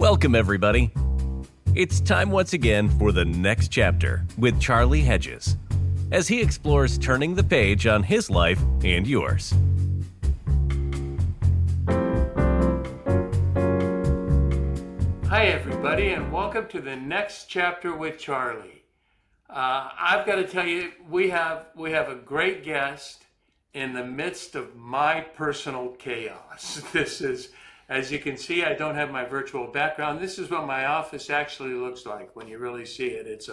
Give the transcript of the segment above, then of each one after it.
Welcome, everybody. It's time once again for the next chapter with Charlie Hedges, as he explores turning the page on his life and yours. Hi, everybody, and welcome to the next chapter with Charlie. I've got to tell you, we have a great guest in the midst of my personal chaos. This is, as you can see, I don't have my virtual background. This is what my office actually looks like when you really see it.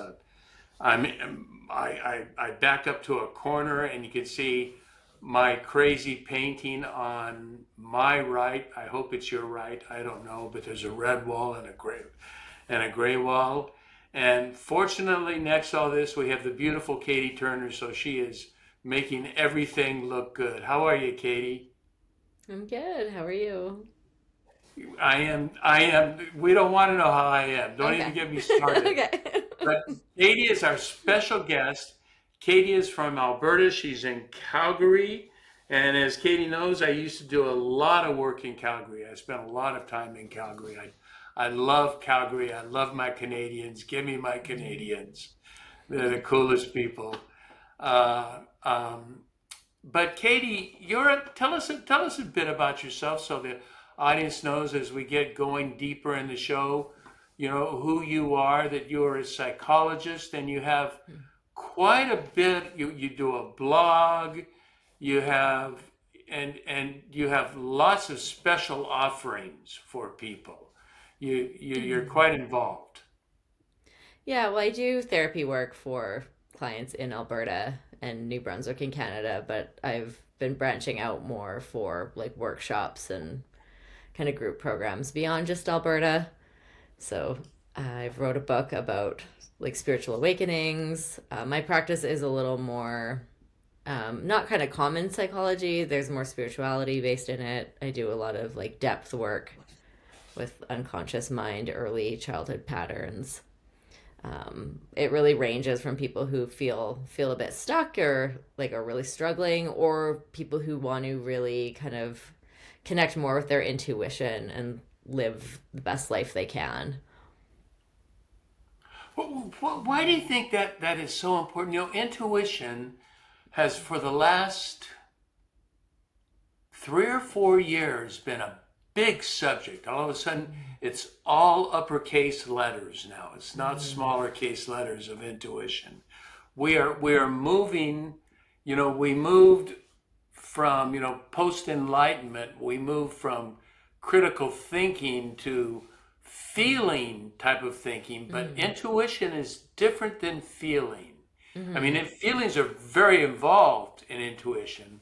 I back up to a corner, and you can see my crazy painting on my right. I hope it's your right. I don't know, but there's a red wall and a gray wall. And fortunately, next to all this, we have the beautiful Katie Turner. So she is making everything look good. How are you, Katie? I'm good. How are you? I am. We don't want to know how I am. Don't even Okay. get me started. Okay. But Katie is our special guest. Katie is from Alberta. She's in Calgary. And as Katie knows, I used to do a lot of work in Calgary. I spent a lot of time in Calgary. I love Calgary. I love my Canadians. Give me my Canadians. They're the coolest people. Uh, um, but Katie, tell us a bit about yourself so the audience knows as we get going deeper in the show, who you are, that you're a psychologist and you have quite a bit. You do a blog, you have and you have lots of special offerings for people. You're quite involved. Yeah, well, I do therapy work for clients in Alberta and New Brunswick in Canada, but I've been branching out more for like workshops and kind of group programs beyond just Alberta. So I've wrote a book about like spiritual awakenings. My practice is a little more not kind of common psychology. There's more spirituality based in it. I do a lot of like depth work with unconscious mind, early childhood patterns. It really ranges from people who feel a bit stuck or like are really struggling, or people who want to really kind of connect more with their intuition and live the best life they can. Why do you think that is so important? Intuition has for the last 3 or 4 years been a big subject. All of a sudden, it's all uppercase letters now. It's not smaller case letters of intuition. We are moving. We moved from post enlightenment. We moved from critical thinking to feeling type of thinking, but intuition is different than feeling. I mean, feelings are very involved in intuition,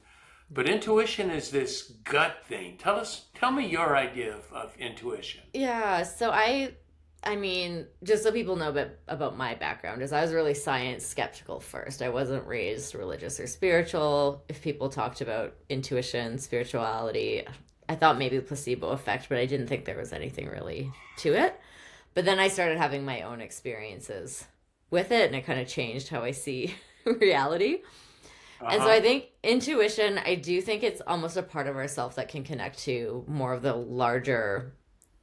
but intuition is this gut thing. Tell me your idea of intuition. Yeah, so I mean, just so people know a bit about my background, is I was really science skeptical first. I wasn't raised religious or spiritual. If people talked about intuition, spirituality, I thought maybe placebo effect, but I didn't think there was anything really to it. But then I started having my own experiences with it, and it kind of changed how I see reality. And so Uh-huh. I think intuition, I do think it's almost a part of ourself that can connect to more of the larger,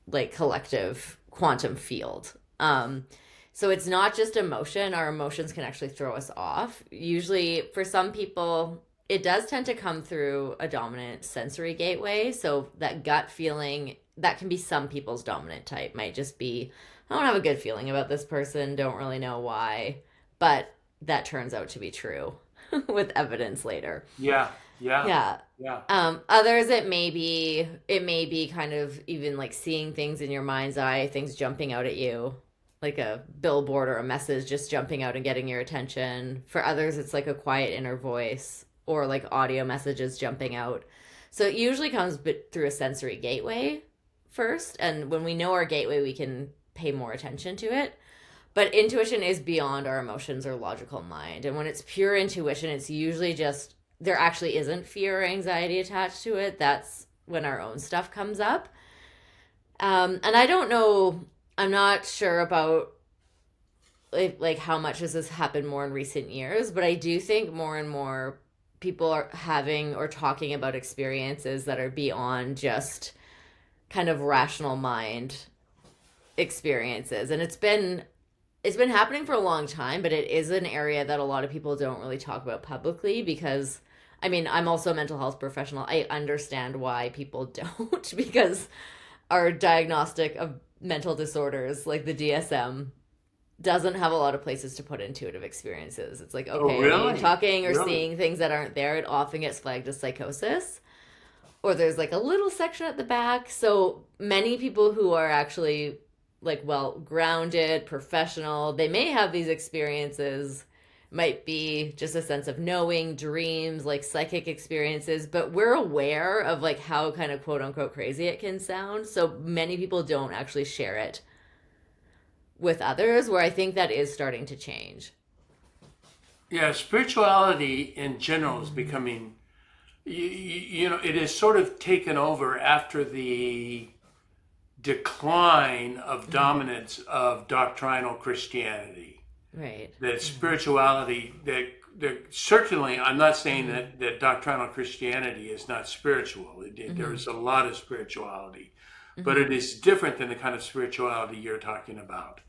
like collective quantum field. So it's not just emotion. Our emotions can actually throw us off. Usually, for some people, it does tend to come through a dominant sensory gateway. So that gut feeling, that can be some people's dominant type. Might just be, I don't have a good feeling about this person, don't really know why, but that turns out to be true with evidence later. Yeah, yeah, Yeah. yeah. Others it may be kind of even like seeing things in your mind's eye, things jumping out at you, like a billboard or a message just jumping out and getting your attention. For others, it's like a quiet inner voice or like audio messages jumping out. So it usually comes through a sensory gateway first, and when we know our gateway, we can pay more attention to it. But intuition is beyond our emotions or logical mind. And when it's pure intuition, it's usually just there actually isn't fear or anxiety attached to it. That's when our own stuff comes up. And I don't know, I'm not sure about like how much has this happened more in recent years, but I do think more and more people are having or talking about experiences that are beyond just kind of rational mind experiences. And it's been happening for a long time, but it is an area that a lot of people don't really talk about publicly because I mean, I'm also a mental health professional. I understand why people don't because our diagnostic of mental disorders, like the DSM, doesn't have a lot of places to put intuitive experiences. It's like, Oh, okay, are you really? talking or Really? seeing things that aren't there? It often gets flagged as psychosis. Or there's like a little section at the back. So many people who are actually like well grounded, professional, they may have these experiences, might be just a sense of knowing, dreams, like psychic experiences, but we're aware of like how kind of quote unquote crazy it can sound. So many people don't actually share it with others, where I think that is starting to change. Yeah, spirituality in general is becoming, it is sort of taken over after the decline of dominance of doctrinal Christianity. Right. That spirituality, that certainly, I'm not saying that doctrinal Christianity is not spiritual. There is a lot of spirituality, but it is different than the kind of spirituality you're talking about.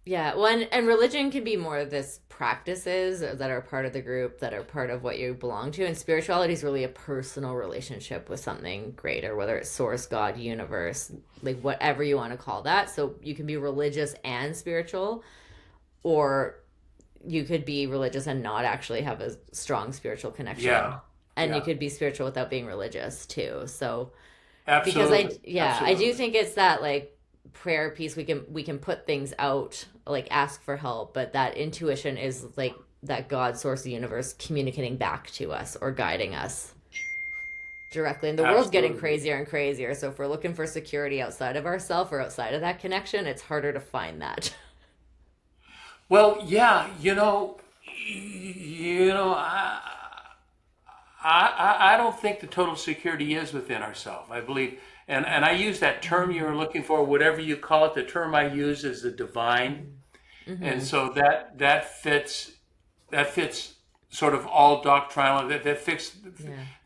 Yeah, well, and religion can be more of this practices that are part of the group, that are part of what you belong to. And spirituality is really a personal relationship with something greater, whether it's source, God, universe, like whatever you want to call that. So you can be religious and spiritual, or you could be religious and not actually have a strong spiritual connection. Yeah, And you yeah, could be spiritual without being religious too. So because absolutely, I do absolutely. think it's that like prayer piece, we can put things out, like ask for help, but that intuition is like that God source, the universe communicating back to us or guiding us directly. And the world's getting Absolutely. crazier and crazier, so if we're looking for security outside of ourselves or outside of that connection, it's harder to find that. Well, yeah, you know, I don't think the total security is within ourselves. I believe, and I use that term you were looking for, whatever you call it. The term I use is the divine, and Mm-hmm. so that fits sort of all doctrinal. Yeah.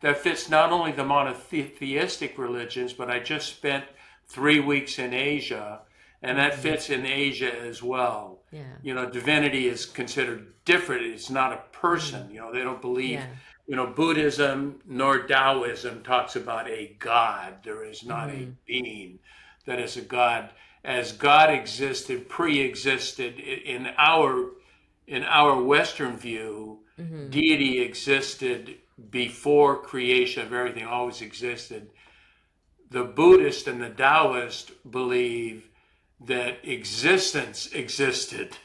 That fits not only the monotheistic religions, but I just spent 3 weeks in Asia, and that Mm-hmm. fits in Asia as well. Yeah. Divinity is considered different. It's not a Mm-hmm. person. They don't believe. Yeah. Buddhism nor Taoism talks about a God. There is not a Mm-hmm. being that is a God. As God existed, pre-existed in our Western view, Mm-hmm. deity existed before creation of everything, always existed. The Buddhist and the Taoist believe that existence existed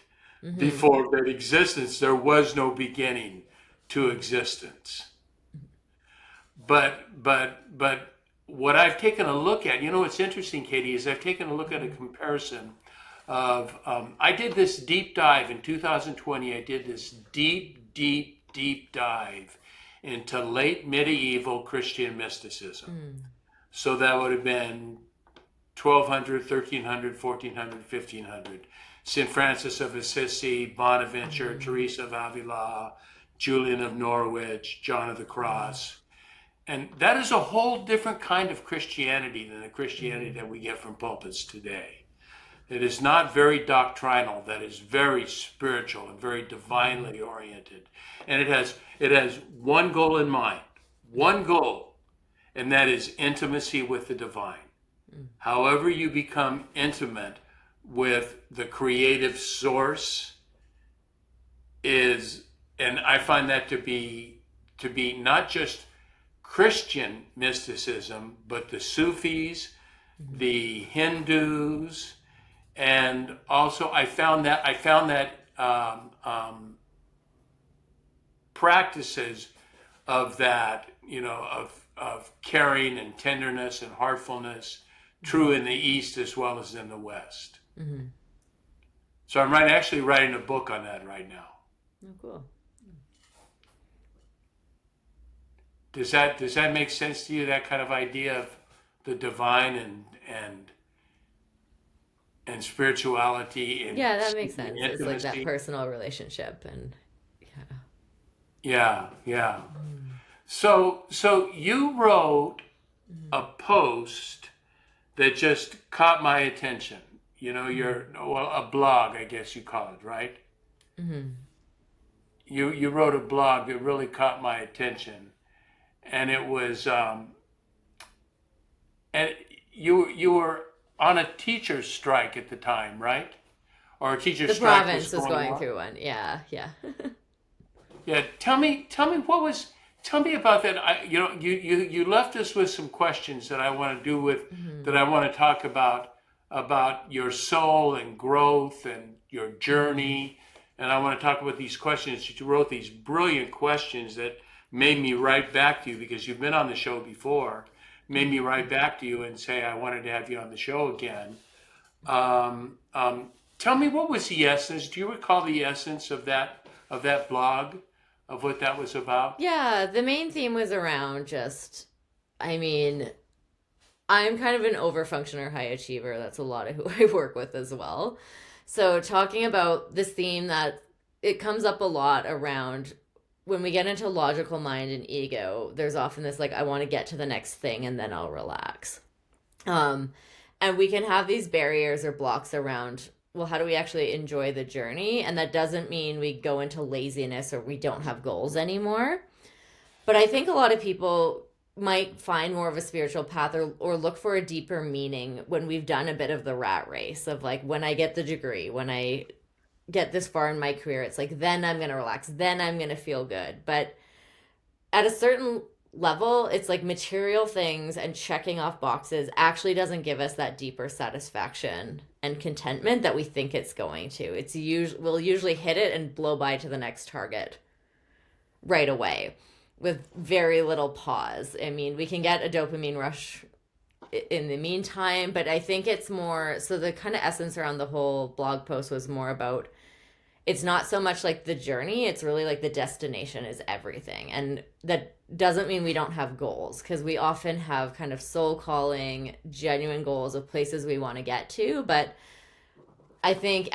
Mm-hmm. before that existence. There was no beginning to existence. But what I've taken a look at, what's interesting, Katie, is I've taken a look at a comparison of I did this deep dive in 2020. I did this deep dive into late medieval Christian mysticism. Mm-hmm. So that would have been 1200, 1300, 1400, 1500. St. Francis of Assisi, Bonaventure, Mm-hmm. Teresa of Avila, Julian of Norwich, John of the Cross. And that is a whole different kind of Christianity than the Christianity Mm-hmm. that we get from pulpits today. It is not very doctrinal, that is very spiritual and very Mm-hmm. divinely oriented. And it has one goal in mind, one goal, and that is intimacy with the divine. However you become intimate with the creative source is, and I find that to be not just Christian mysticism, but the Sufis, Mm-hmm. the Hindus, and also I found that practices of that, of caring and tenderness and heartfulness, true in the East as well as in the West. Mm-hmm. So I'm actually writing a book on that right now. Oh, cool. Does that make sense to you? That kind of idea of the divine and spirituality and Yeah, that makes sense. It's like that intimacy. personal relationship, and yeah. Yeah, yeah. Mm-hmm. So you wrote Mm-hmm. a post that just caught my attention. well, a blog, I guess you call it, right? Hmm. You wrote a blog that really caught my attention, and it was and you were on a teacher's strike at the time, right? Or a teacher's The strike was province was going going on. through one. Yeah, yeah. Yeah, tell me tell me about that. You left us with some questions that I want to do with Hmm. that I want to talk about your soul and growth and your Hmm. journey, and I want to talk about these questions. You wrote these brilliant questions that made me write back to you because you've been on the show before. Made me write back to you and say I wanted to have you on the show again. Um, um, Tell me what was the essence? Do you recall the essence of that blog, of what that was about? Yeah, the main theme was around just, I mean, I'm kind of an overfunctioner high achiever. That's a lot of who I work with as well. So, talking about this theme that it comes up a lot around when we get into logical mind and ego, there's often this like, I want to get to the next thing and then I'll relax. Um, and we can have these barriers or blocks around, well, how do we actually enjoy the journey? And that doesn't mean we go into laziness or we don't have goals anymore. But I think a lot of people might find more of a spiritual path or look for a deeper meaning when we've done a bit of the rat race of like, when I get the degree, when I get this far in my career, it's like, then I'm going to relax, then I'm going to feel good. But at a certain level, it's like material things and checking off boxes actually doesn't give us that deeper satisfaction and contentment that we think it's going to. We'll usually hit it and blow by to the next target right away with very little pause. I mean, we can get a dopamine rush in the meantime, but I think it's more so the kind of essence around the whole blog post was more about it's not so much like the journey, it's really like the destination is everything. And that doesn't mean we don't have goals because we often have kind of soul calling, genuine goals of places we want to get to. But I think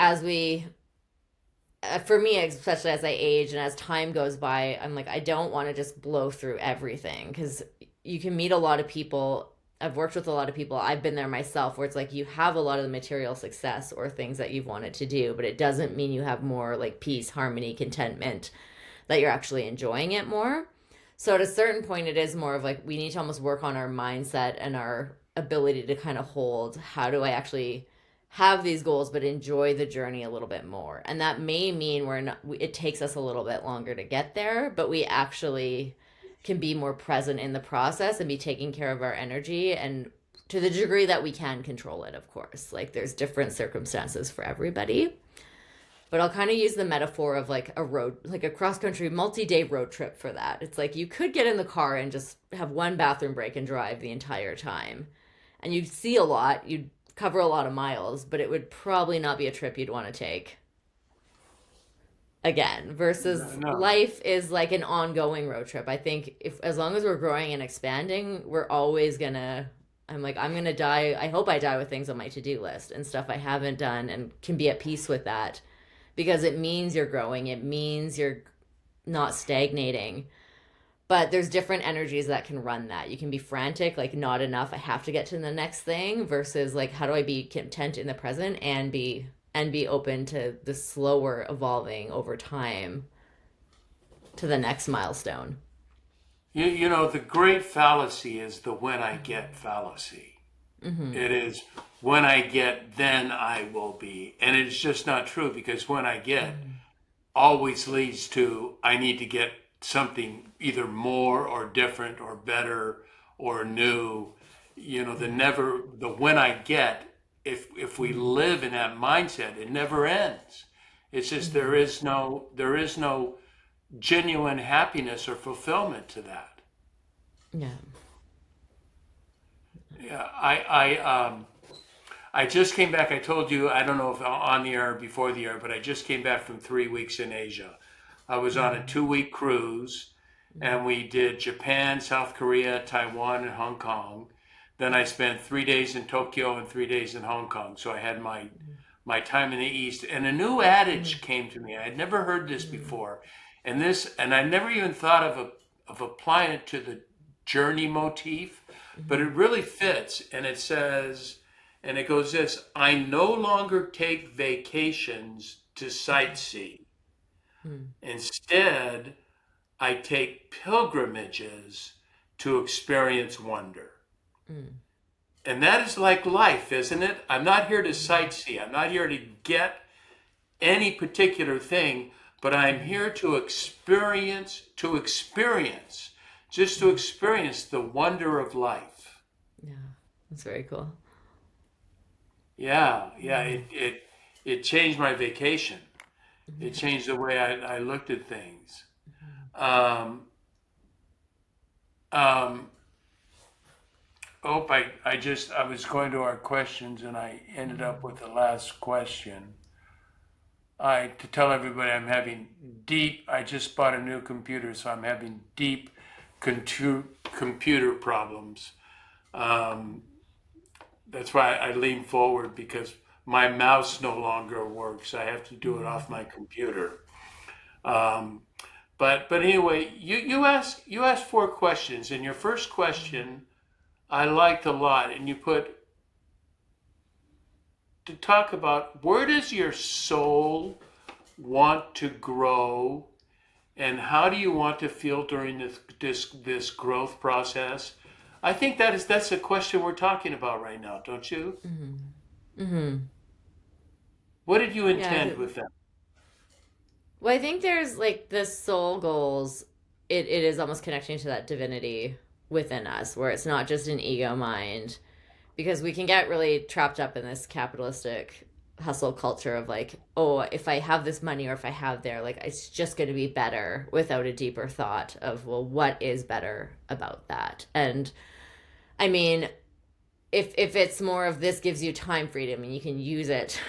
for me, especially as I age and as time goes by, I'm like, I don't want to just blow through everything because you can meet a lot of people. I've worked with a lot of people. I've been there myself where it's like you have a lot of the material success or things that you've wanted to do, but it doesn't mean you have more like peace, harmony, contentment, that you're actually enjoying it more. So at a certain point, it is more of like we need to almost work on our mindset and our ability to kind of hold how do I actually have these goals but enjoy the journey a little bit more. And that may mean it takes us a little bit longer to get there, but we actually can be more present in the process and be taking care of our energy and to the degree that we can control it, of course. Like there's different circumstances for everybody. But I'll kind of use the metaphor of like a cross country multi day road trip for that. It's like you could get in the car and just have one bathroom break and drive the entire time. And you'd see a lot, you'd cover a lot of miles, but it would probably not be a trip you'd want to take again. Versus No. life is like an ongoing road trip. I think if as long as we're growing and expanding, we're always gonna I'm gonna die. I hope I die with things on my to-do list and stuff I haven't done and can be at peace with that because it means you're growing. It means you're not stagnating. But there's different energies that can run that. You can be frantic, like not enough, I have to get to the next thing versus like how do I be content in the present and be open to the slower evolving over time to the next milestone. The great fallacy is the when I get fallacy. Mhm. It is when I get, then I will be. And it's just not true because when I get Mhm. always leads to I need to get something either more or different or better or new. Yeah. The when I get, if we Mhm. live in that mindset, it never ends. It's just Mhm. there is no genuine happiness or fulfillment to that. Yeah. Yeah, I just came back. I told you, I don't know if on the air or before the air, but I just came back from 3 weeks in Asia. I was on a Mhm. 2 week cruise and Mhm. we did Japan, South Korea, Taiwan, and Hong Kong. Then I spent 3 days in Tokyo and 3 days in Hong Kong. So I had my time in the East. And a new Mhm. adage came to me. I had never heard this Mhm. before. And I never even thought of applying it to the journey motif, but it Mhm. really fits. And it says, And it goes this: I no longer take vacations to sightsee. Mm, Instead, I take pilgrimages to experience wonder. mm, And that is like life, isn't it? I'm not here to mm, sightsee. I'm not here to get any particular thing, but I'm mm, here just to mm. experience the wonder of life. Yeah, that's very cool. Yeah, yeah, Mm, it changed my vacation. It mhm, changed the way I looked at things. mhm, Um, um, I was going to our questions and I ended up with mm, the last question. To tell everybody I just bought a new computer, so I'm having deep computer problems. Um, that's why I lean forward because my mouse no longer works. I have to do it off mm, my computer. Um, but anyway, you asked four questions, and your first mm, question I liked a lot, and you put to talk about where does your soul want to grow, and how do you want to feel during this growth process? I think that's the question we're talking about right now, don't you? mhm, mhm. What did you Yeah, intend with that? well, I think there's like the soul goals. It is almost connecting to that divinity within us, where it's not just an ego mind, because we can get really trapped up in this capitalistic hustle culture of like, oh, if I have this money or if I have there, like it's just going to be better without a deeper thought of, well, what is better about that? And I mean, if it's more of this gives you time freedom and you can use it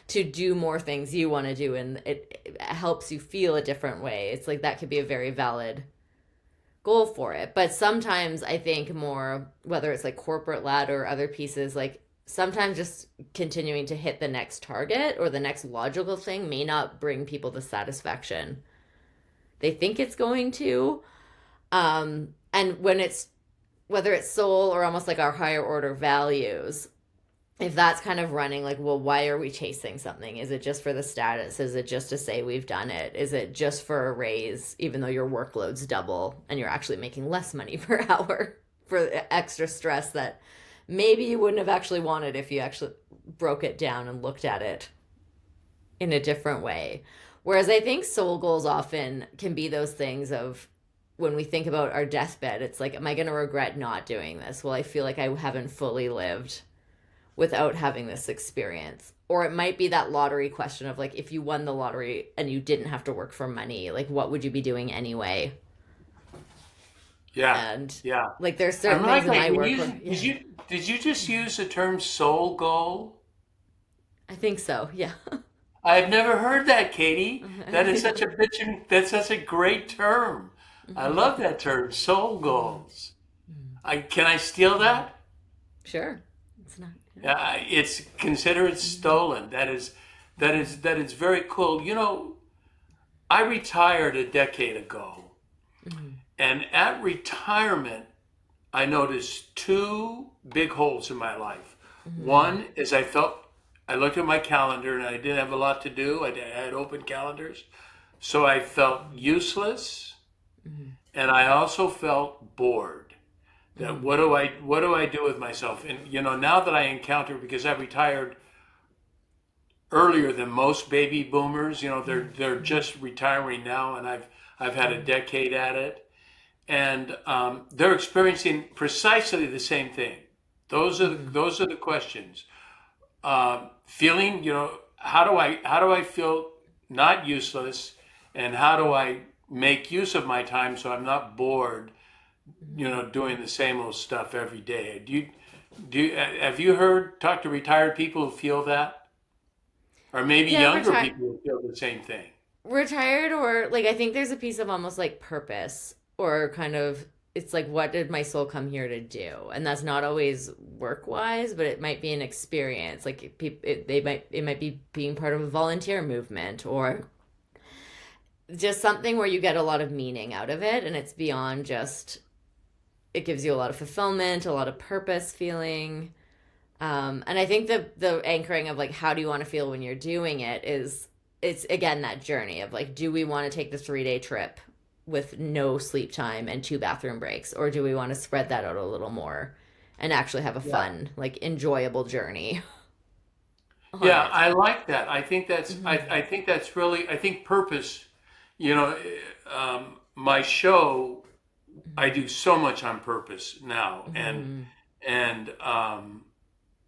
to do more things you want to do and it helps you feel a different way. It's like that could be a very valid goal for it. But sometimes I think more, whether it's like corporate ladder or other pieces, like sometimes just continuing to hit the next target or the next logical thing may not bring people the satisfaction they think it's going to. And when it's whether it's soul or almost like our higher order values, if that's kind of running like, well, why are we chasing something? Is it just for the status? Is it just to say we've done it? Is it just for a raise even though your workload's double and you're actually making less money per hour for extra stress that maybe you wouldn't have actually wanted if you actually broke it down and looked at it in a different way? Whereas I think soul goals often can be those things of, when we think about our deathbed, it's like, am I going to regret not doing this? Well, I feel like I haven't fully lived without having this experience. Or it might be that lottery question of like, if you won the lottery and you didn't have to work for money, like what would you be doing anyway? Yeah, And yeah. like there's I'm certain things like, in my when work you where, yeah, did you just use the term soul goal? I think so. Yeah. I've never heard that, Katie. That is such a Mhm. that's such a great term. I love that term, soul Mhm. goals. Can I steal that? Sure. It's not. Yeah. Yeah, it's considered Mhm. stolen. That is very cool. You know, I retired a decade ago, Mhm. and at retirement, I noticed two big holes in my life. Mhm. One is I looked at my calendar and I didn't have a lot to do. I had open calendars, so I felt useless, Mhm. and I also felt bored. That Mhm. what do I do with myself? And you know, now that I encounter, because I retired earlier than most baby boomers, you know, they're Mhm. just retiring now, and I've had a Mhm. decade at it, and they're experiencing precisely the same thing. Mhm. Those are the questions. Feeling, you know, how do I feel not useless, and how do I make use of my time so I'm not bored, you Mhm. know, doing the same old stuff every day. Have you heard talk to retired people who feel that, or maybe Yeah, younger people who feel the same thing? retired or like I think there's a piece of almost like purpose or kind of, it's like, what did my soul come here to do? And that's not always work wise, but it might be an experience. Like it might be being part of a volunteer movement or just something where you get a lot of meaning out of it and it's beyond just, it gives you a lot of fulfillment, a lot of purpose feeling. And I think the anchoring of like how do you want to feel when you're doing it is it's again that journey of like do we want to take the 3 day trip with no sleep time and two bathroom breaks, or do we want to spread that out a little more and actually have a Yeah. fun, like enjoyable journey on Yeah, it? I like that. I think that's Hmm. I think that's really I think purpose, you know, my show I do so much on purpose now, Hmm. and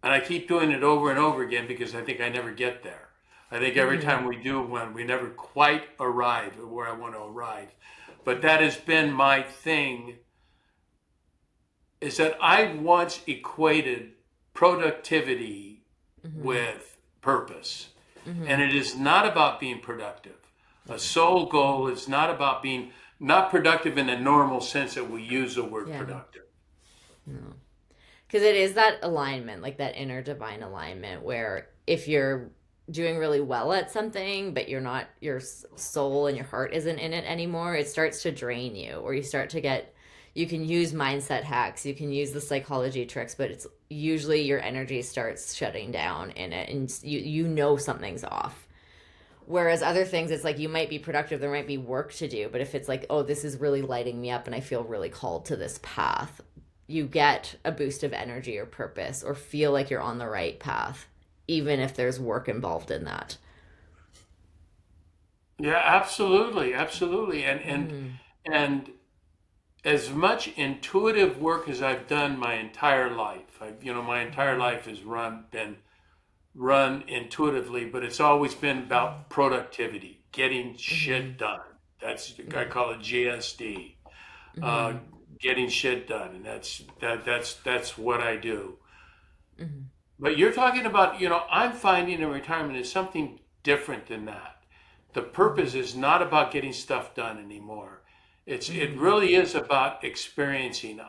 and I keep doing it over and over again because I think I never get there. I think every Hmm. time we do one, we never quite arrive at where I want to arrive. But that has been my thing, is that I once equated productivity Hmm. with purpose. And Hmm. it is not about being productive. A sole goal is not about being not productive in the normal sense that we use the word Yeah. productive. No. Because it is that alignment, like that inner divine alignment, where if you're doing really well at something, but you're not, your soul and your heart isn't in it anymore, it starts to drain you, or you start to get, you can use mindset hacks, you can use the psychology tricks, but it's usually your energy starts shutting down in it, and you know something's off. Whereas other things, it's like you might be productive, there might be work to do, but if it's like, oh, this is really lighting me up and I feel really called to this path, you get a boost of energy or purpose or feel like you're on the right path, even if there's work involved in that. Yeah, absolutely, absolutely. Mm-hmm. And as much intuitive work as I've done my entire life, my entire Mm-hmm. life has been run intuitively, but it's always been about productivity, getting Mm-hmm. shit done. That's I Yeah. call it GSD, uh, Mm-hmm. getting shit done, and that's what I do. Mm-hmm. But you're talking about, I'm finding in retirement is something different than that. The purpose Mm-hmm. is not about getting stuff done anymore. It Mm-hmm. really is about experiencing.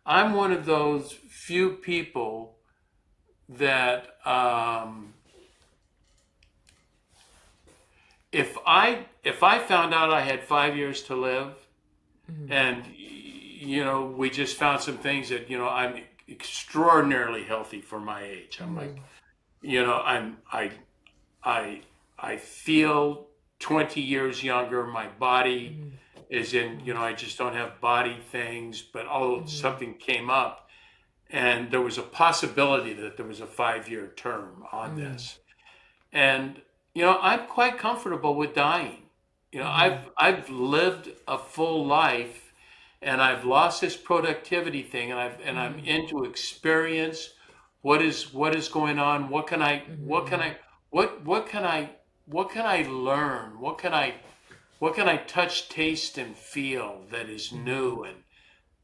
I'm one of those few people that if I found out I had 5 years to live, Mm-hmm. and we just found some things that I'm extraordinarily healthy for my age. I'm like, Mm-hmm. I I feel 20 years younger. My body Mm-hmm. is in, I just don't have body things, but although Mm-hmm. something came up and there was a possibility that there was a 5 year term on Mm-hmm. this. And I'm quite comfortable with dying. Mm-hmm. I've lived a full life, and I've lost this productivity thing, and I'm Mm-hmm. into experience. What is going on? Mm-hmm. What can I what can I learn? What can I touch, taste, and feel that is Mm-hmm. new and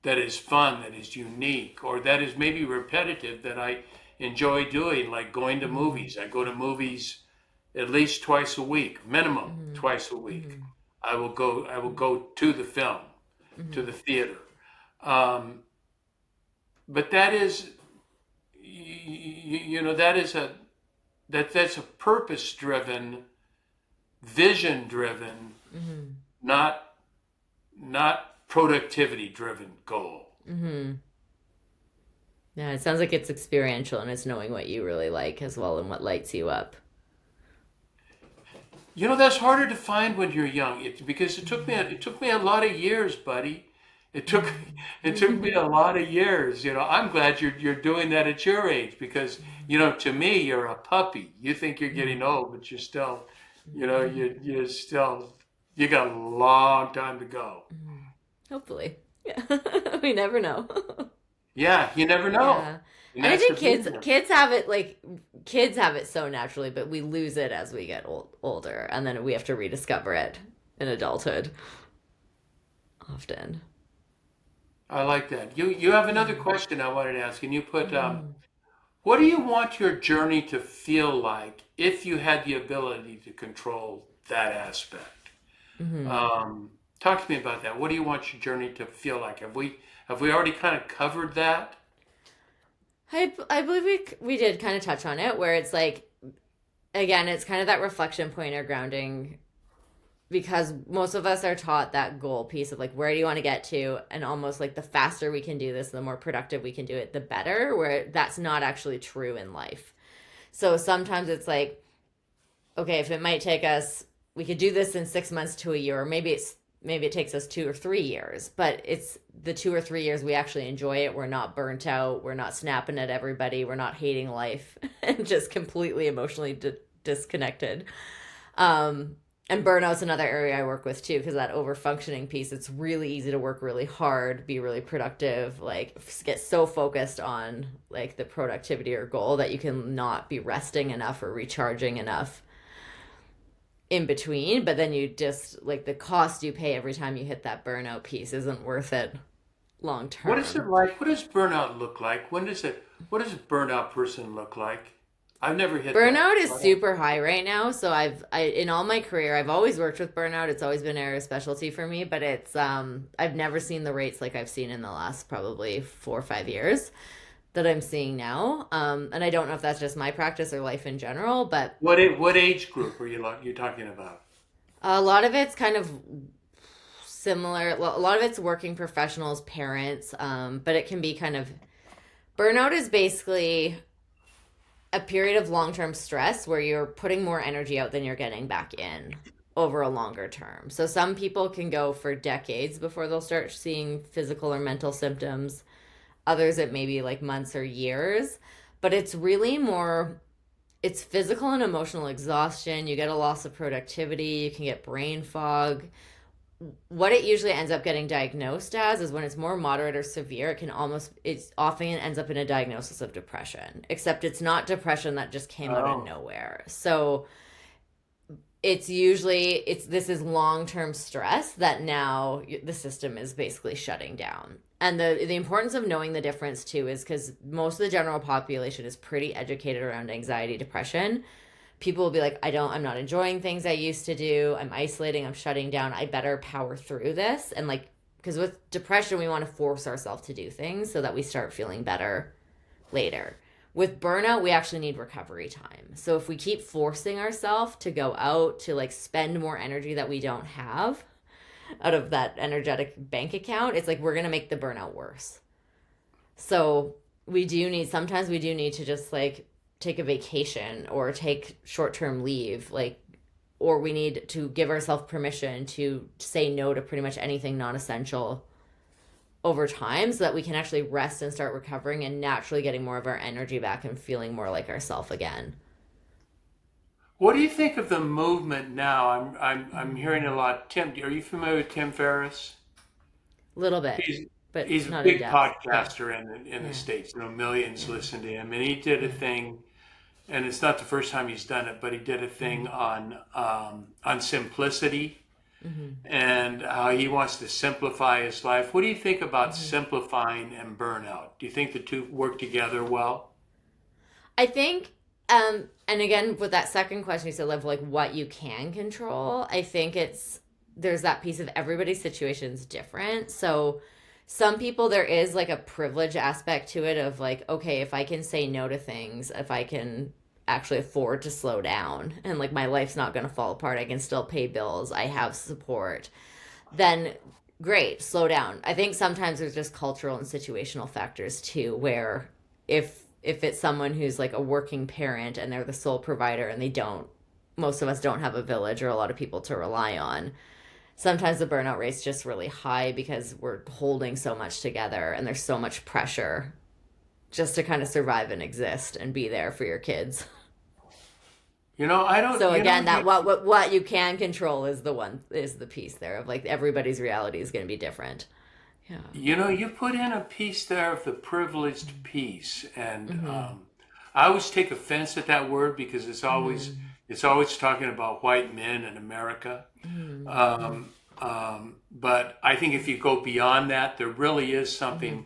that is fun, that is unique, or that is maybe repetitive that I enjoy doing, like going to Mm-hmm. movies. I go to movies at least twice a week, minimum Mm-hmm. twice a week. Mm-hmm. I will go to the film, to Mm-hmm. the theater. Um, but that is, that is that's a purpose driven, vision driven, Mm-hmm. not not productivity driven goal. Mm-hmm. Yeah, it sounds like it's experiential and it's knowing what you really like as well and what lights you up. That's harder to find when you're young. Because it took me Mm-hmm. it took me a lot of years, buddy. It took it took me Mm-hmm. a lot of years. I'm glad you're doing that at your age because to me you're a puppy. You think you're getting old, but you're still, you got a long time to go. Hopefully. Yeah. We never know. Yeah, you never know, Yeah. and And I that's the think beauty kids of it. kids have it like kids have it so naturally, but we lose it as we get older and then we have to rediscover it in adulthood often. I like that. You have another Mm-hmm. question I wanted to ask, and you put Mm-hmm. what do you want your journey to feel like if you had the ability to control that aspect? Mm-hmm. Talk to me about that. What do you want your journey to feel like? Have we already kind of covered that? I believe we did kind of touch on it where it's like again it's kind of that reflection point or grounding because most of us are taught that goal piece of like, where do you want to get to? And almost like the faster we can do this, the more productive we can do it, the better, where that's not actually true in life. So sometimes it's like, okay, if it might take us, we could do this in 6 months to a year, or maybe it takes us 2 or 3 years, but it's the 2 or 3 years we actually enjoy it. We're not burnt out. We're not snapping at everybody. We're not hating life and just completely emotionally disconnected. Um, and burnout's another area I work with too, because that over functioning piece, it's really easy to work really hard, be really productive, like get so focused on like the productivity or goal that you can not be resting enough or recharging enough in between. But then you just like the cost you pay every time you hit that burnout piece isn't worth it long What is it term. like? What does burnout look like? What does a burnout person look like? I've never hit that. Burnout is super high right now. So in all my career, I've always worked with burnout. It's always been an area of specialty for me, but I've never seen the rates like I've seen in the last probably 4 or 5 years that I'm seeing now. And I don't know if that's just my practice or life in general, but What age group are you talking about? a lot of it's kind of similar. A lot of it's working professionals, parents, but it can be kind of burnout is basically a period of long-term stress where you're putting more energy out than you're getting back in over a longer term. So some people can go for decades before they'll start seeing physical or mental symptoms. Others it may be like months or years, but it's really more it's physical and emotional exhaustion. You get a loss of productivity, you can get brain fog. What it usually ends up getting diagnosed as is when it's more moderate or severe, it's often ends up in a diagnosis of depression, except it's not depression that just came out of Oh, nowhere. So it's this is long-term stress that now the system is basically shutting down. And the importance of knowing the difference too is because most of the general population is pretty educated around anxiety, depression. People will be like, I'm not enjoying things I used to do. I'm isolating, I'm shutting down. I better power through this. And like, because with depression, we want to force ourselves to do things so that we start feeling better later. With burnout, we actually need recovery time. So if we keep forcing ourselves to go out to like spend more energy that we don't have out of that energetic bank account, it's like we're going to make the burnout worse. So sometimes we do need to just like take a vacation or take short-term leave, like, or we need to give ourselves permission to say no to pretty much anything non-essential over time so that we can actually rest and start recovering and naturally getting more of our energy back and feeling more like ourselves again. what do you think of the movement now? I'm hearing a lot. Tim, are you familiar with Tim Ferriss? A little bit, He's but he's a not in big depth. Yeah. podcaster in the Yeah. States. Millions Yeah. listen to him, and he did a Yeah. thing. And it's not the first time he's done it, but he did a thing Mm-hmm. on simplicity Mm-hmm. and how he wants to simplify his life. What do you think about Mm-hmm. simplifying and burnout? Do you think the two work together well? I think, and again, with that second question, you said of like what you can control. I think there's that piece of everybody's situation is different. So some people, there is like a privilege aspect to it of like, okay, if I can say no to things, if I can actually afford to slow down and like my life's not going to fall apart, I can still pay bills, I have support, then great, slow down. I think sometimes there's just cultural and situational factors too, where if it's someone who's like a working parent and they're the sole provider and most of us don't have a village or a lot of people to rely on. Sometimes the burnout rate's just really high because we're holding so much together and there's so much pressure just to kind of survive and exist and be there for your kids. You know, I don't. So again, that what you can control is the piece there of like everybody's reality is going to be different. Yeah. You put in a piece there of the privileged piece, and Mhm. I always take offense at that word because Mhm. it's always talking about white men in America. Mhm. But I think if you go beyond that, there really is Mhm. something.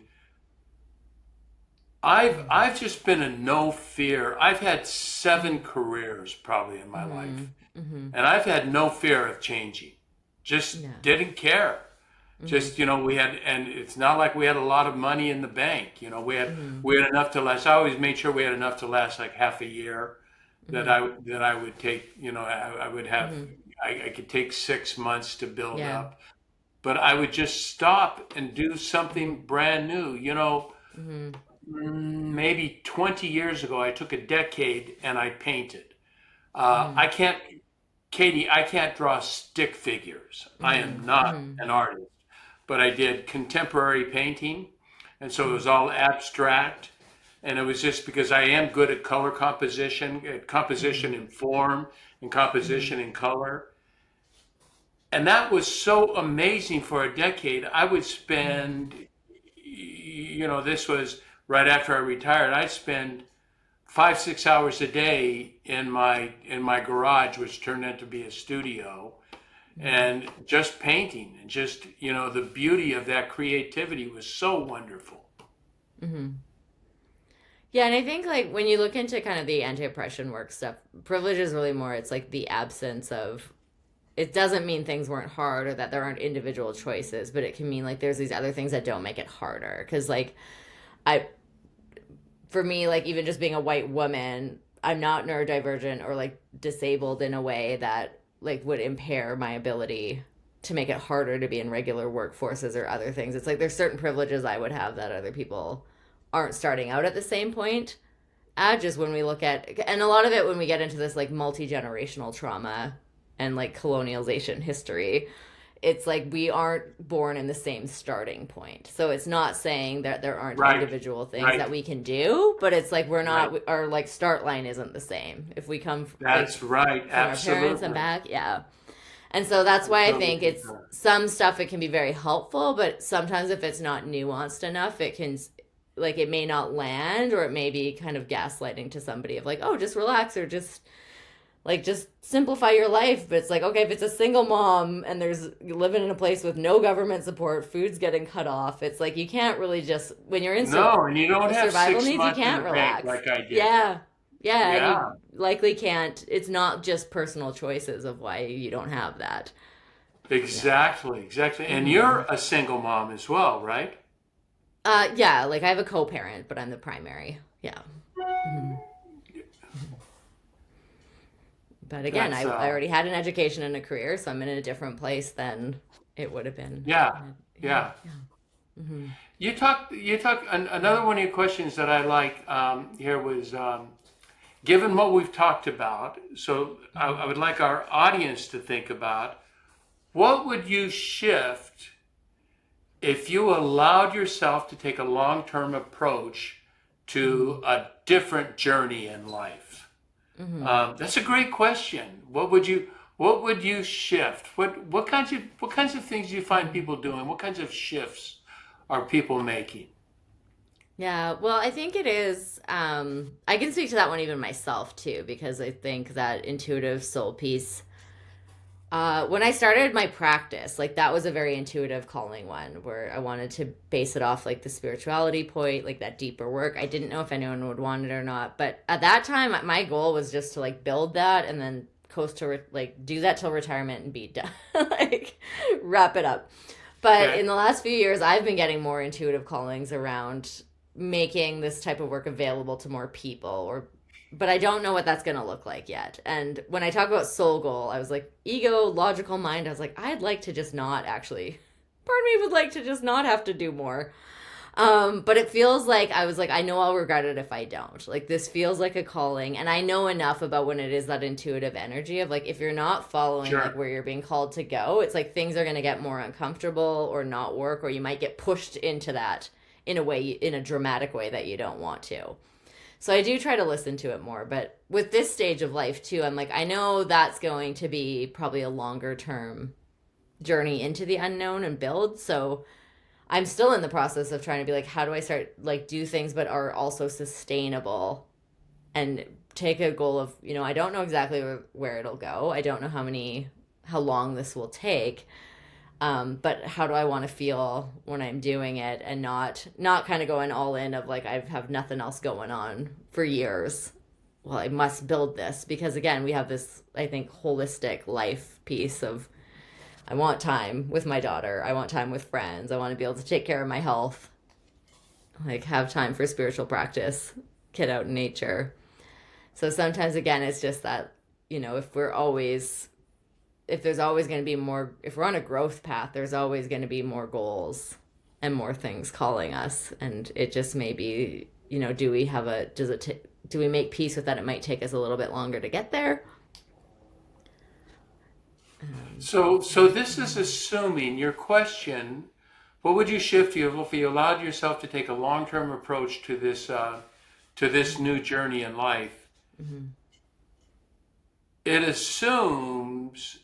I've just been a no fear. I've had 7 careers probably in my life, Mhm. Mhm. and I've had no fear of changing. Just Yeah. didn't care. Mhm. Just we had, and it's not like we had a lot of money in the bank. Mhm. We had enough to last. I always made sure we had enough to last like half a year. Mhm. That I would take. I would have Mhm. I could take 6 months to build Yeah. up, but I would just stop and do something brand new. Hmm. Maybe 20 years ago, I took a decade and I painted. Hmm. I can't, Katie, I can't draw stick figures. I Hmm. am not Hmm. an artist, but I did contemporary painting. And so it was all abstract. And it was just because I am good at color composition, at Hmm. composition in form and Hmm. composition in color. And that was so amazing for a decade. I would Hmm. spend, this was right after I retired. I'd spend 5, 6 hours a day in my garage, which turned out to be a studio, Hmm. and just painting, and just the beauty of that creativity was so wonderful. Hmm. Yeah, and I think like when you look into kind of the anti-oppression work stuff, privilege is really more it's like the absence of it doesn't mean things weren't hard or that there aren't individual choices, but it can mean like there's these other things that don't make it harder. Cause like I for me, like even just being a white woman, I'm not neurodivergent or like disabled in a way that like would impair my ability to make it harder to be in regular workforces or other things. It's like there's certain privileges I would have that other people aren't starting out at the same point. Just when we look at, and a lot of it when we get into this like multi-generational trauma and like colonialization history, it's like we aren't born in the same starting point. So it's not saying that there aren't Right, individual things right, that we can do, but it's like we're right. not our like start line isn't the same. If we come like That's right. from our parents and Absolutely. back, yeah. And so that's I why I totally think it's concur. some stuff it can be very helpful, but sometimes if it's not nuanced enough, it can like it may not land or it may be kind of gaslighting to somebody of like, oh, just relax or just simplify your life. But it's like, okay, if it's a single mom and there's you're living in a place with no government support, food's getting cut off, it's like you can't really just when you're in No, and you don't have survival six needs, you months in the can't bank relax. like I did. Yeah. Yeah, and you Yeah, likely can't. It's not just personal choices of why you don't have that. Yeah. exactly, exactly. And Hmm. you're a single mom as well, right? Yeah, like I have a co-parent, but I'm the primary. Yeah. Hmm. But again, That's I already had an education and a career, so I'm in a different place than it would have been. yeah, Yeah, yeah. yeah. Hmm. You talk. Another one of your questions that I like here was, given what we've talked about. So I would like our audience to think about what would you shift if you allowed yourself to take a long-term approach Hmm. to a different journey in life. Hmm. That's a great question. What would you shift? What kinds of things do you find Hmm. people doing? What kinds of shifts are people making? Yeah, well, I think it is. I can speak to that one even myself too, because I think that intuitive soul piece. When I started my practice, like that was a very intuitive calling one where I wanted to base it off like the spirituality point, like that deeper work. I didn't know if anyone would want it or not, but at that time, my goal was just to like build that and then coast to like do that till retirement and be done, like wrap it up. But in Okay. the last few years, I've been getting more intuitive callings around making this type of work available to more people or but I don't know what that's going to look like yet. And when I talk about soul goal, I was like ego, logical mind. I was like I'd like to just not actually part of me would like to just not have to do more. But it feels like I was like, I know I'll regret it if I don't. Like this feels like a calling, and I know enough about when it is that intuitive energy of like if you're not following like Sure. where you're being called to go, it's like things are gonna get more uncomfortable or not work, or you might get pushed into that in a way in a dramatic way that you don't want to. So I do try to listen to it more, but with this stage of life too, I'm like, I know that's going to be probably a longer term journey into the unknown and build. So I'm still in the process of trying to be like, how do I start like do things but are also sustainable and take a goal of, I don't know exactly where it'll go. I don't know how long this will take. But how do I want to feel when I'm doing it and not kind of going all in of like I have nothing else going on for years. Well, I must build this because again, we have this I think holistic life piece of I want time with my daughter. I want time with friends. I want to be able to take care of my health, like have time for spiritual practice, get out in nature. So sometimes, again, it's just that, if we're always if there's always going to be more, if we're on a growth path, there's always going to be more goals and more things calling us. And it just may be, do we have a, do we make peace with that? It might take us a little bit longer to get there. So this is assuming your question. What would you shift if you allowed yourself to take a long-term approach to this new journey in life? Mm-hmm. It assumes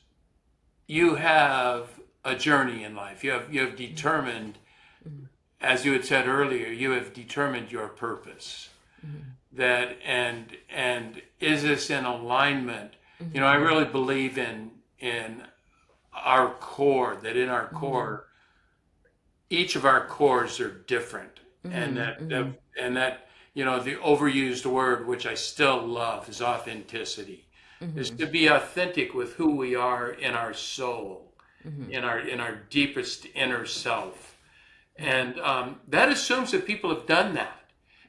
you have a journey in life. You have determined, as you had said earlier, you have determined your purpose. That and is this in alignment? I really believe in our core. That in our core, each of our cores are different, and that the overused word, which I still love, is authenticity. Is to be authentic with who we are in our soul, in our deepest inner self, and that assumes that people have done that.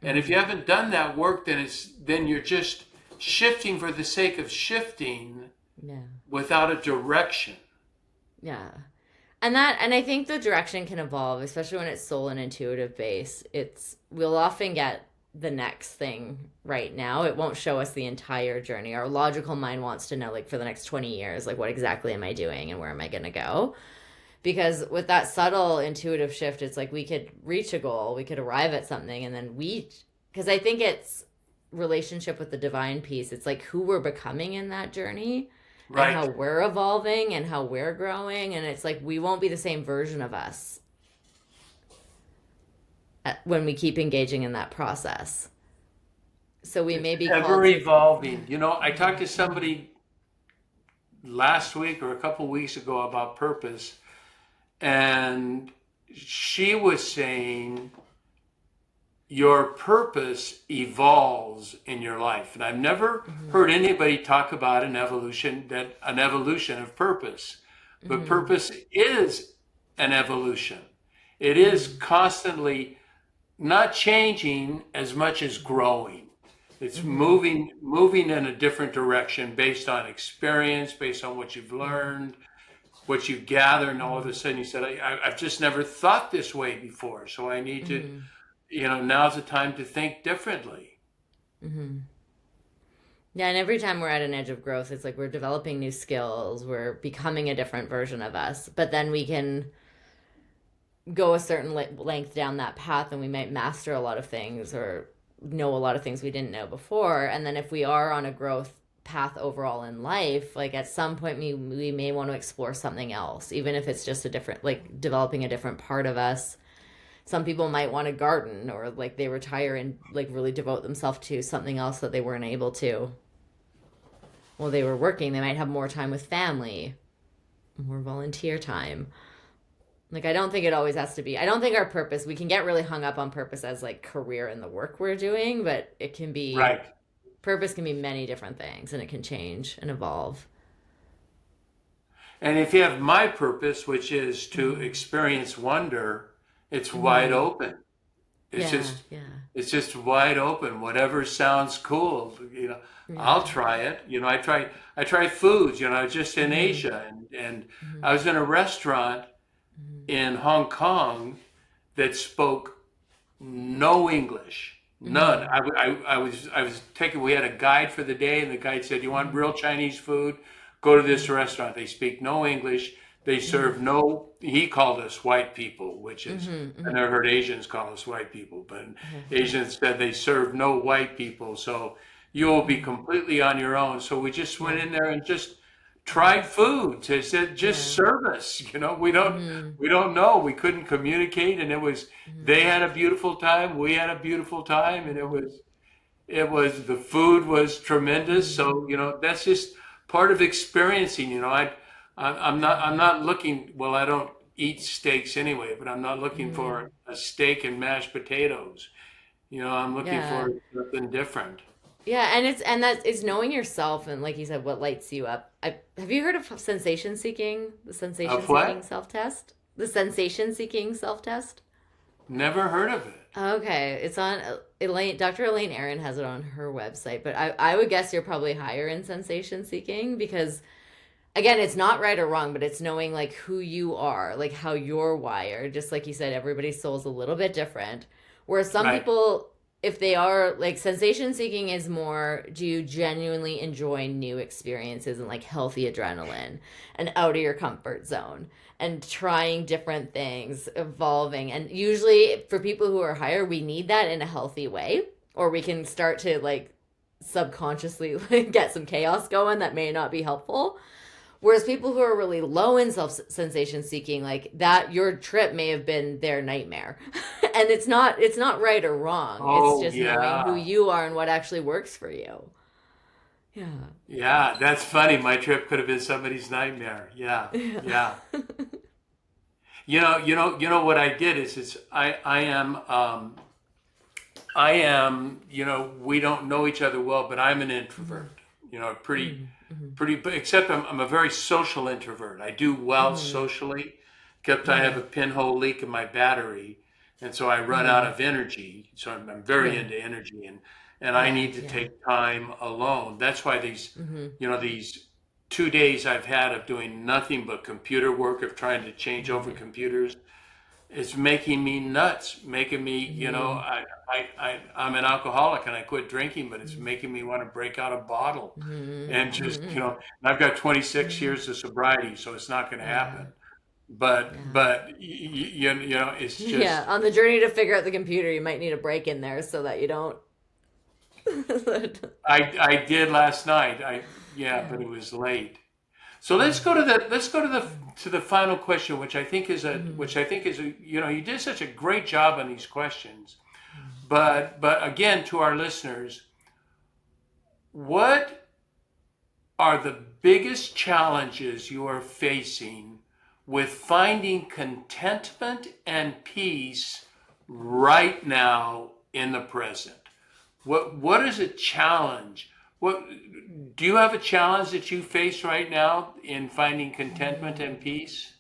And if you haven't done that work, then you're just shifting for the sake of shifting, without a direction. Yeah. And I think the direction can evolve, especially when it's soul and intuitive base. We'll often get the next thing right now. It won't show us the entire journey. Our logical mind wants to know, like, for the next 20 years, like, what exactly am I doing and where am I going to go? Because with that subtle intuitive shift, it's like we could reach a goal, we could arrive at something, and then because I think it's relationship with the divine piece. It's like who we're becoming in that journey, right? And how we're evolving and how we're growing. And it's like we won't be the same version of us when we keep engaging in that process. So we may be ever evolving. I talked to somebody last week or a couple weeks ago about purpose, and she was saying your purpose evolves in your life. And I've never heard anybody talk about an evolution of purpose. But purpose is an evolution. It is constantly not changing as much as growing. It's moving in a different direction based on experience, based on what you've learned, what you gather, and all of a sudden you said, I've just never thought this way before, so I need to, now's the time to think differently. Yeah, and every time we're at an edge of growth, it's like we're developing new skills, we're becoming a different version of us, but then we can go a certain length down that path and we might master a lot of things or know a lot of things we didn't know before. And then if we are on a growth path overall in life, like at some point we may want to explore something else, even if it's just a different, like developing a different part of us. Some people might want to garden, or like they retire and like really devote themselves to something else that they weren't able to while they were working. They might have more time with family, more volunteer time. Like, I don't think it always has to be, I don't think our purpose, we can get really hung up on purpose as like career in the work we're doing, but it can be, purpose can be many different things, and it can change and evolve. And if you have my purpose, which is to experience wonder, it's wide open. It's just wide open. Whatever sounds cool, I'll try it. I try foods. Just in Asia, and I was in a restaurant in Hong Kong that spoke no English, none. I was taking. We had a guide for the day, and the guide said, "You want real Chinese food? Go to this restaurant. They speak no English. They serve no." He called us white people, which is I never heard Asians call us white people, but Asians said they serve no white people, so you will be completely on your own. So we just went in there and just tried food. They said, just serve us. We don't know. We couldn't communicate, and it was they had a beautiful time, we had a beautiful time, and it was the food was tremendous. So that's just part of experiencing. I'm not looking. Well, I don't eat steaks anyway, but I'm not looking for a steak and mashed potatoes. I'm looking for something different. Yeah, and it's knowing yourself, and like you said, what lights you up. Have you heard of sensation seeking? The sensation seeking self-test? The sensation seeking self-test? Never heard of it. Okay, it's on Dr. Elaine Aron has it on her website, but I would guess you're probably higher in sensation seeking, because again, it's not right or wrong, but it's knowing like who you are, like how you're wired. Just like you said, everybody's soul is a little bit different. Where some Right. people, if they are like sensation seeking, is more, do you genuinely enjoy new experiences and like healthy adrenaline and out of your comfort zone and trying different things, evolving. And usually for people who are higher, we need that in a healthy way, or we can start to like subconsciously like, get some chaos going that may not be helpful. Whereas people who are really low in self sensation seeking, like that, your trip may have been their nightmare, and it's not right or wrong. It's Oh, just knowing who yeah. you are and what actually works for you. Yeah, Yeah, that's funny. My trip could have been somebody's nightmare. Yeah. yeah, Yeah. What I did is we don't know each other well, but I'm an mm-hmm. introvert. Pretty Mm-hmm. pretty, except I'm a very social introvert. I do well Mm-hmm. socially, except I have Yeah, a pinhole leak in my battery, and so I run out mm-hmm. of energy. So I'm very Yeah, into energy, and I yeah, need to yeah. take time alone. That's why Mm-hmm. these 2 days I've had of doing nothing but computer work, of trying to change over Yeah. computers, it's making me nuts, making me, Mm-hmm. I'm an alcoholic and I quit drinking, but it's making me want to break out a bottle and just, Mm-hmm. and I've got 26 Mm-hmm. years of sobriety, so it's not going to happen. Yeah, yeah. But it's Yeah, just, on the journey to figure out the computer, you might need a break in there so that you don't. I did last night. Yeah, Yeah. but it was late. So Yeah. let's go to the final question, Mm-hmm. you did such a great job on these questions. Mm-hmm. But again, to our listeners, what are the biggest challenges you are facing with finding contentment and peace right now in the present? What is a challenge? What do you have a challenge that you face right now in finding contentment and peace?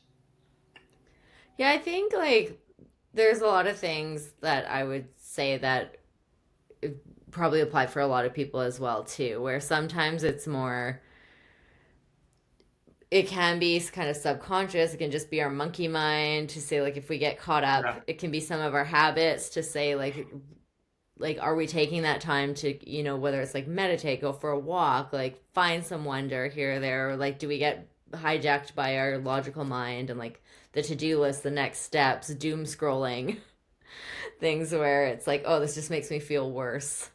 Yeah, I think like there's a lot of things that I would say that probably apply for a lot of people as well too, where sometimes it's more, it can be kind of subconscious. It can just be our monkey mind to say like if we get caught up, Yeah. it can be some of our habits to say like are we taking that time to, whether it's like meditate, go for a walk, like find some wonder here or there, or like do we get hijacked by our logical mind and like the to-do list, the next steps, doom scrolling, things where it's like, oh, this just makes me feel worse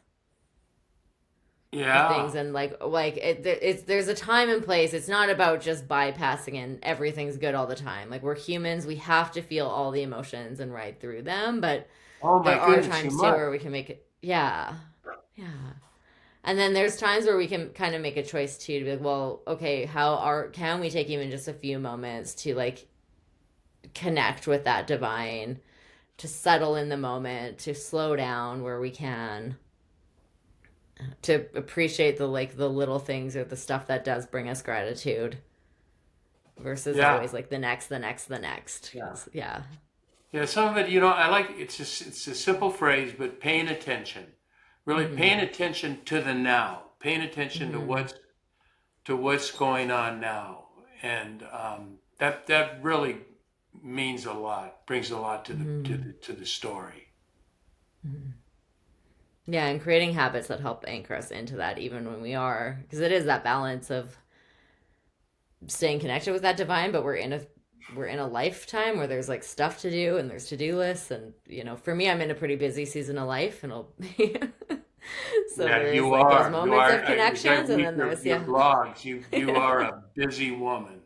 of Yeah. things. And it's there's a time and place. It's not about just bypassing and everything's good all the time. Like we're humans, we have to feel all the emotions and ride through them, but Oh there my are goodness, you times too must. where we can make it. Yeah, yeah. And then there's times where we can kind of make a choice too to be like, well, okay, can we take even just a few moments to like connect with that divine, to settle in the moment, to slow down where we can, to appreciate the little things or the stuff that does bring us gratitude versus Yeah. always like the next, the next, the next. Yeah. 'Cause, yeah. Yeah, some of it, I like it's a simple phrase, but paying attention. Really paying Mm-hmm. attention to the now, paying attention Mm-hmm. to what's going on now. And that really means a lot, brings a lot to Mm-hmm. the story. Mm-hmm. Yeah, and creating habits that help anchor us into that even when we are, because it is that balance of staying connected with that divine, but we're in a lifetime where there's like stuff to do and there's to-do lists, and for me, I'm in a pretty busy season of life, and it'll so Yeah, there's like there's you moments are, of as I connections, and read then there's your yeah. blogs, you Yeah. are a busy woman.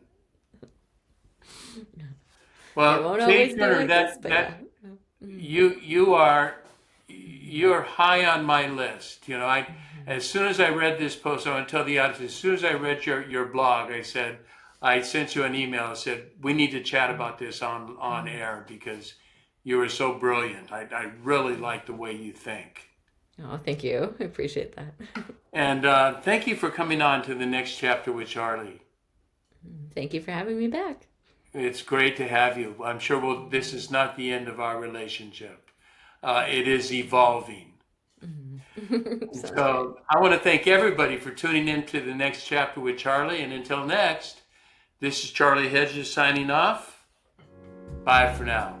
It Well, won't Katie always be Turner, like this, but yeah. Mm-hmm. you are, you're high on my list. As soon as I read this post, I want to tell the audience, as soon as I read your blog, I sent you an email. I said, we need to chat about this on Mm-hmm. air because you are so brilliant. I really like the way you think. Oh, thank you. I appreciate that. And thank you for coming on to the next chapter with Charlie. Thank you for having me back. It's great to have you. I'm sure this is not the end of our relationship. It is evolving. Mhm. And Sounds great. so I want to thank everybody for tuning in to the next chapter with Charlie. And until next, This is Charlie Hedges signing off. Bye for now.